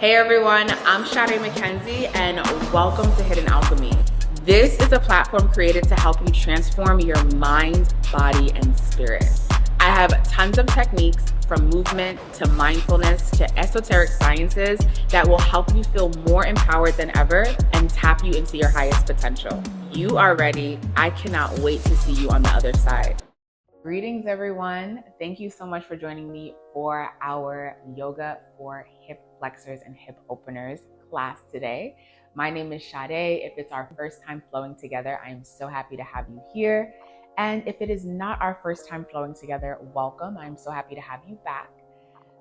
Hey everyone, I'm Sade McKenzie and welcome to Hidden Alchemy. This is a platform created to help you transform your mind, body, and spirit. I have tons of techniques from movement to mindfulness to esoteric sciences that will help you feel more empowered than ever and tap you into your highest potential. You are ready. I cannot wait to see you on the other side. Greetings, everyone. Thank you so much for joining me for our Yoga for Hip Flexors and Hip Openers class today. My name is Sade. If it's our first time flowing together, I am so happy to have you here. And if it is not our first time flowing together, welcome. I'm so happy to have you back.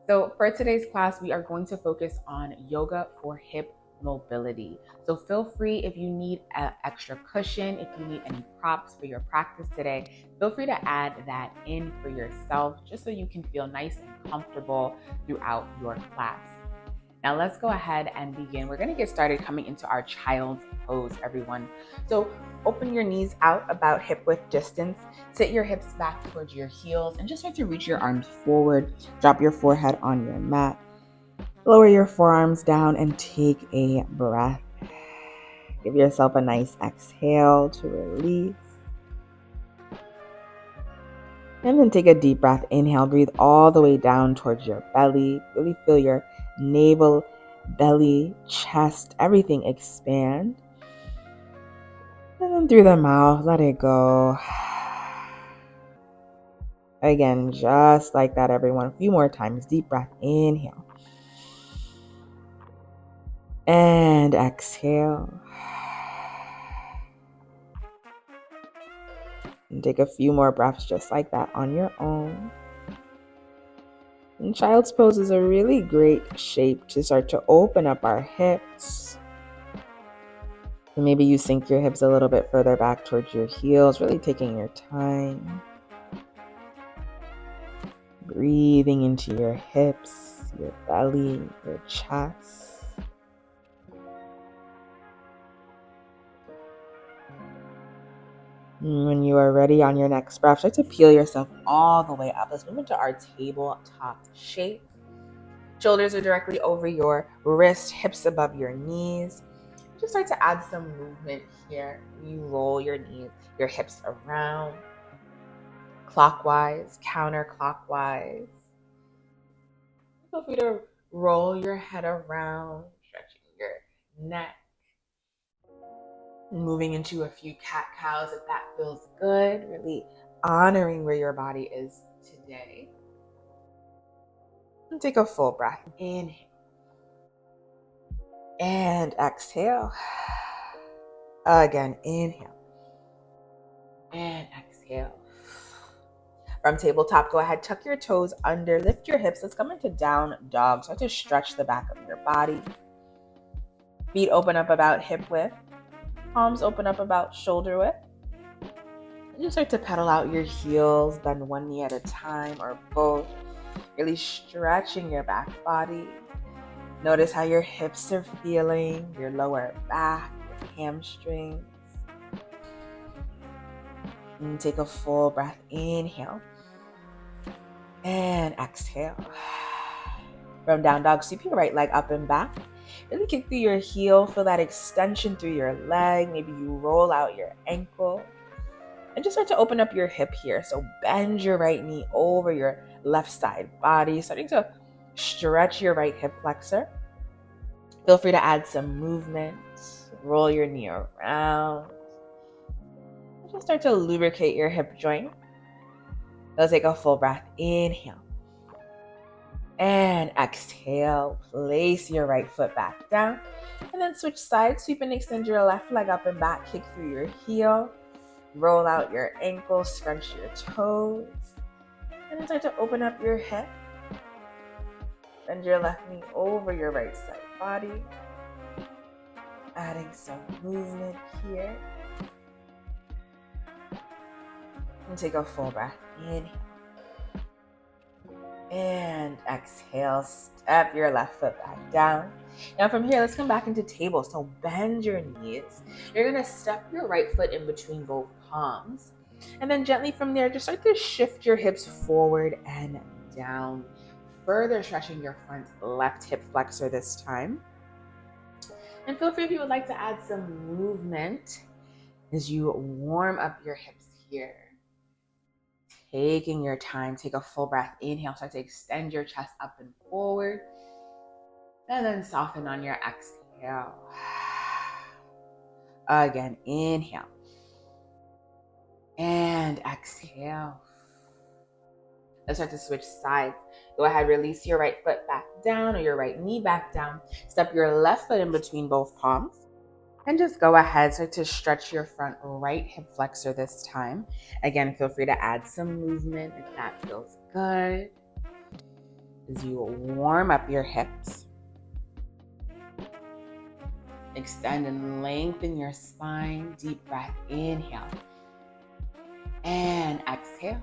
So for today's class, we are going to focus on yoga for hip mobility. So feel free, if you need an extra cushion, if you need any props for your practice today, feel free to add that in for yourself just so you can feel nice and comfortable throughout your class. Now let's go ahead and begin. We're going to get started coming into our child's pose, everyone. So open your knees out about hip width distance. Sit your hips back towards your heels and just start to reach your arms forward. Drop your forehead on your mat. Lower your forearms down and take a breath. Give yourself a nice exhale to release. And then take a deep breath. Inhale, breathe all the way down towards your belly. Really feel your navel, belly, chest, everything expand. And then through the mouth, let it go. Again, just like that, everyone. A few more times. Deep breath. Inhale. And exhale. And take a few more breaths just like that on your own. And child's pose is a really great shape to start to open up our hips. And maybe you sink your hips a little bit further back towards your heels, really taking your time. Breathing into your hips, your belly, your chest. And when you are ready on your next breath, start to peel yourself all the way up. Let's move into our tabletop shape. Shoulders are directly over your wrist, hips above your knees. Just start to add some movement here. You roll your knees, your hips around, clockwise, counterclockwise. Feel free to roll your head around, stretching your neck. Moving into a few cat-cows if that feels good. Really honoring where your body is today. And take a full breath. Inhale. And exhale. Again, inhale. And exhale. From tabletop, go ahead, tuck your toes under, lift your hips. Let's come into down dog. Start to stretch the back of your body. Feet open up about hip width. Palms open up about shoulder width. You start to pedal out your heels, bend one knee at a time or both. Really stretching your back body. Notice how your hips are feeling, your lower back, your hamstrings. And take a full breath. Inhale. And exhale. From down dog, sweep your right leg up and back. Really kick through your heel. Feel that extension through your leg. Maybe you roll out your ankle. And just start to open up your hip here. So bend your right knee over your left side body. Starting to stretch your right hip flexor. Feel free to add some movement. Roll your knee around. Just start to lubricate your hip joint. So take a full breath. Inhale. And exhale. Place your right foot back down. And then switch sides. Sweep and extend your left leg up and back. Kick through your heel. Roll out your ankles. Scrunch your toes. And then start to open up your hip. Bend your left knee over your right side body. Adding some movement here. And take a full breath. Inhale. And exhale. Step your left foot back down. Now from here, let's come back into table. So bend your knees. You're going to step your right foot in between both palms. And then gently from there, just start to shift your hips forward and down. further stretching your front left hip flexor this time. And feel free if you would like to add some movement as you warm up your hips here. Taking your time, take a full breath. Inhale, start to extend your chest up and forward. And then soften on your exhale. Again, inhale. And exhale. Let's start to switch sides. Go ahead, release your right foot back down or your right knee back down. Step your left foot in between both palms. And just go ahead, start to stretch your front right hip flexor this time. Again, feel free to add some movement if that feels good. As you warm up your hips. Extend and lengthen your spine. Deep breath, inhale. And exhale.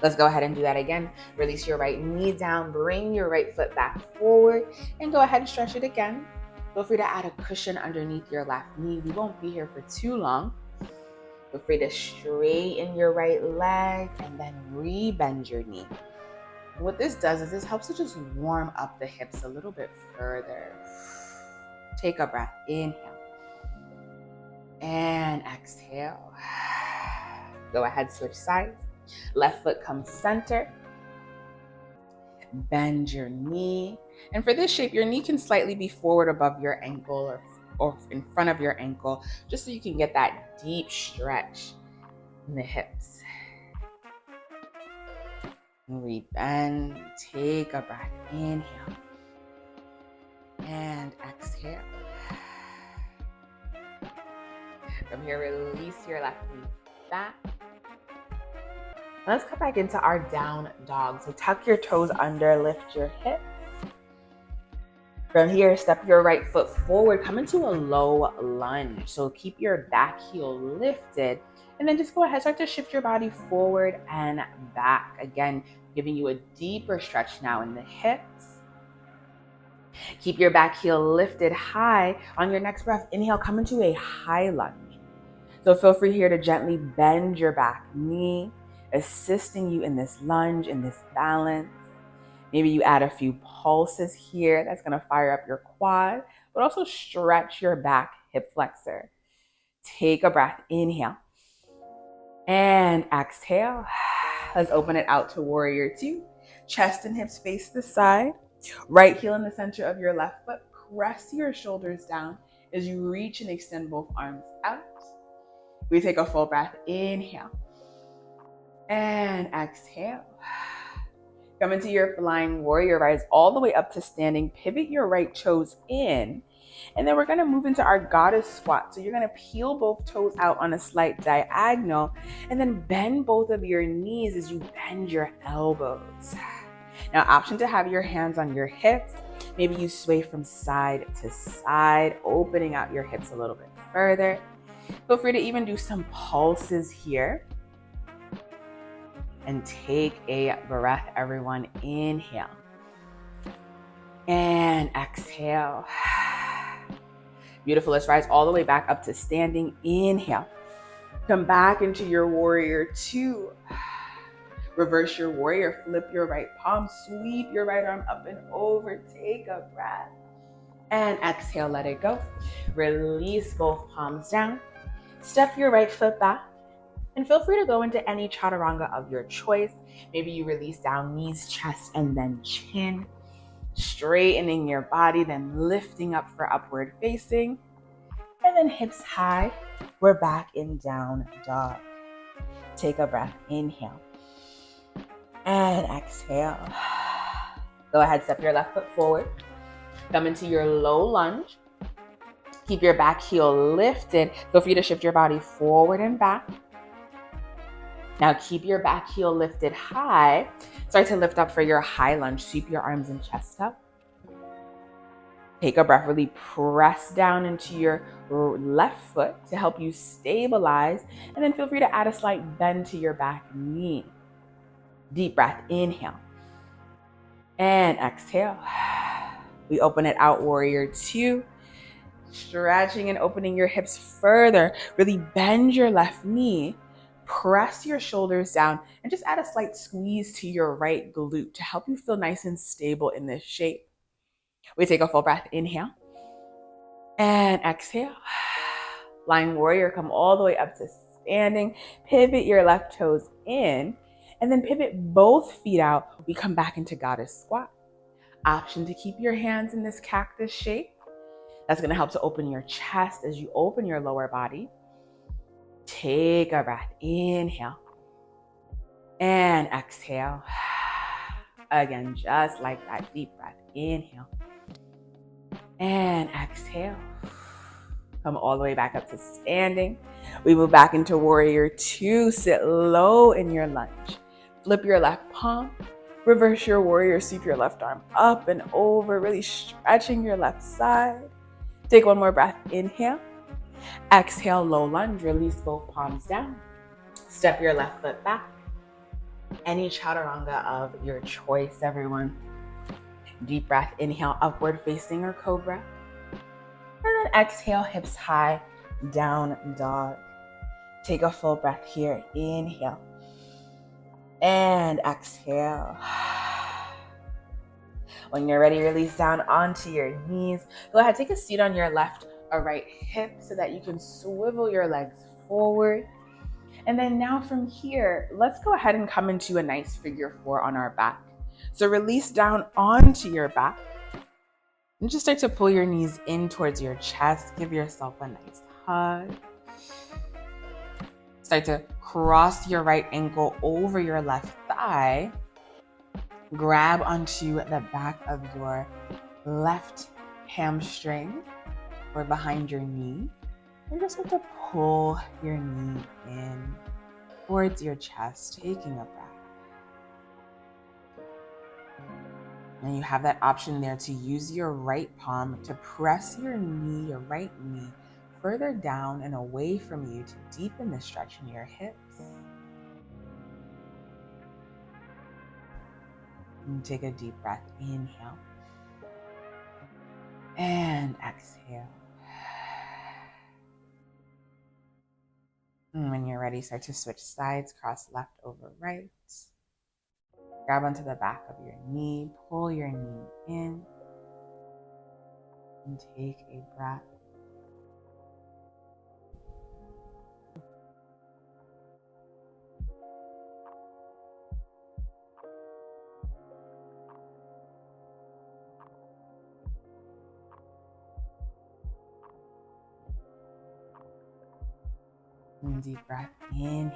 Let's go ahead and do that again. Release your right knee down, bring your right foot back forward, and go ahead and stretch it again. Feel free to add a cushion underneath your left knee. We won't be here for too long. Feel free to straighten your right leg and then re-bend your knee. And what this does is this helps to just warm up the hips a little bit further. Take a breath. Inhale. And exhale. Go ahead, switch sides. Left foot comes center. Bend your knee. And for this shape, your knee can slightly be forward above your ankle or in front of your ankle, just so you can get that deep stretch in the hips. Rebend. Take a breath. Inhale. And exhale. From here, release your left knee back. Let's come back into our down dog. So tuck your toes under, lift your hips. From here, step your right foot forward, come into a low lunge. So keep your back heel lifted, and then just go ahead, start to shift your body forward and back. Again, giving you a deeper stretch now in the hips. Keep your back heel lifted high. On your next breath, inhale, come into a high lunge. So feel free here to gently bend your back knee, assisting you in this lunge, in this balance. Maybe you add a few pulses here. That's going to fire up your quad, but also stretch your back hip flexor. Take a breath. Inhale. And exhale. Let's open it out to warrior two. Chest and hips face the side. Right heel in the center of your left foot. Press your shoulders down as you reach and extend both arms out. We take a full breath. Inhale. And exhale. Come into your flying warrior. Rise all the way up to standing. Pivot your right toes in. And then we're going to move into our goddess squat. So you're going to peel both toes out on a slight diagonal. And then bend both of your knees as you bend your elbows. Now, option to have your hands on your hips. Maybe you sway from side to side, opening out your hips a little bit further. Feel free to even do some pulses here. And take a breath, everyone. Inhale. And exhale. Beautiful. Let's rise all the way back up to standing. Inhale. Come back into your warrior two. Reverse your warrior. Flip your right palm. Sweep your right arm up and over. Take a breath. And exhale. Let it go. Release both palms down. Step your right foot back. And feel free to go into any chaturanga of your choice. Maybe you release down knees, chest, and then chin. Straightening your body, then lifting up for upward facing. And then hips high. We're back in down dog. Take a breath. Inhale. And exhale. Go ahead, step your left foot forward. Come into your low lunge. Keep your back heel lifted. Feel free to shift your body forward and back. Now keep your back heel lifted high. Start to lift up for your high lunge. Sweep your arms and chest up. Take a breath. Really press down into your left foot to help you stabilize. And then feel free to add a slight bend to your back knee. Deep breath. Inhale. And exhale. We open it out, warrior two. Stretching and opening your hips further. Really bend your left knee. press your shoulders down and just add a slight squeeze to your right glute to help you feel nice and stable in this shape. We take a full breath, inhale and exhale. Lying warrior, come all the way up to standing. Pivot your left toes in and then pivot both feet out. We come back into goddess squat. Option to keep your hands in this cactus shape. That's going to help to open your chest as you open your lower body. Take a breath. Inhale and exhale. Again, just like that, deep breath. Inhale and exhale. Come all the way back up to standing. We move back into warrior two. Sit low in your lunge. Flip your left palm. Reverse your warrior. Sweep your left arm up and over, really stretching your left side. Take one more breath. Inhale. Exhale, low lunge. Release both palms down. Step your left foot back. Any chaturanga of your choice, everyone. Deep breath. Inhale, upward facing or cobra. And then exhale, hips high, down dog. Take a full breath here. Inhale and exhale. When you're ready, release down onto your knees. Go ahead, take a seat on your left or right hip so that you can swivel your legs forward. And then now from here, let's go ahead and come into a nice figure four on our back. So release down onto your back. And just start to pull your knees in towards your chest. Give yourself a nice hug. Start to cross your right ankle over your left thigh. Grab onto the back of your left hamstring or behind your knee. And just start to pull your knee in towards your chest, taking a breath. And you have that option there to use your right palm to press your knee, your right knee, further down and away from you to deepen the stretch in your hips. And take a deep breath. Inhale. And exhale. And when you're ready, start to switch sides, cross left over right. Grab onto the back of your knee, pull your knee in, and take a breath. And deep breath, inhale,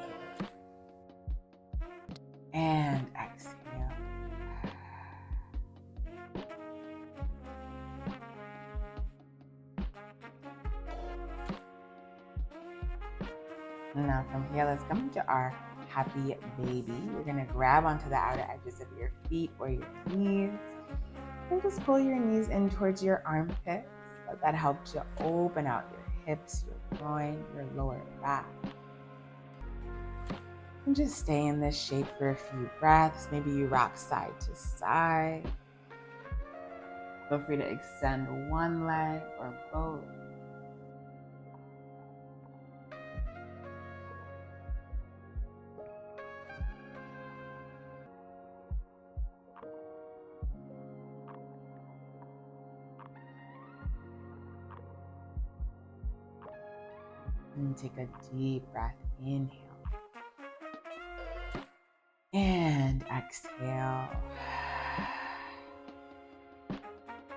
and exhale. Now from here, let's come into our happy baby. You're gonna grab onto the outer edges of your feet or your knees. And just pull your knees in towards your armpits. Let that help to open out your hips, your groin, your lower back. And just stay in this shape for a few breaths. Maybe you rock side to side. Feel free to extend one leg or both. And take a deep breath. Inhale. And exhale.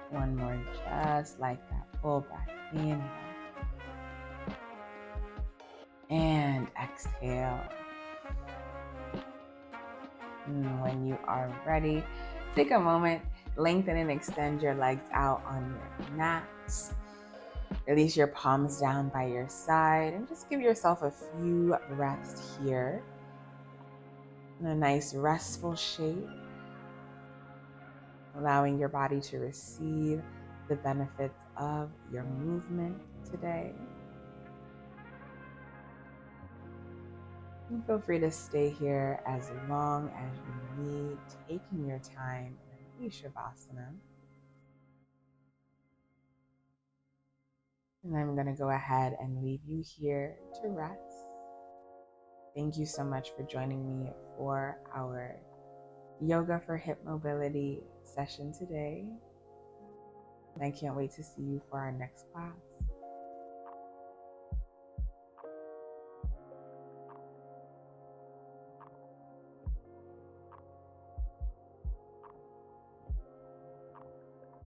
One more, just like that. Full breath. Inhale. And exhale. And when you are ready, take a moment, lengthen and extend your legs out on your mat. Release your palms down by your side and just give yourself a few breaths here in a nice restful shape, allowing your body to receive the benefits of your movement today. And feel free to stay here as long as you need, taking your time in Shavasana. And I'm going to go ahead and leave you here to rest. Thank you so much for joining me for our Yoga for Hip Mobility session today. And I can't wait to see you for our next class.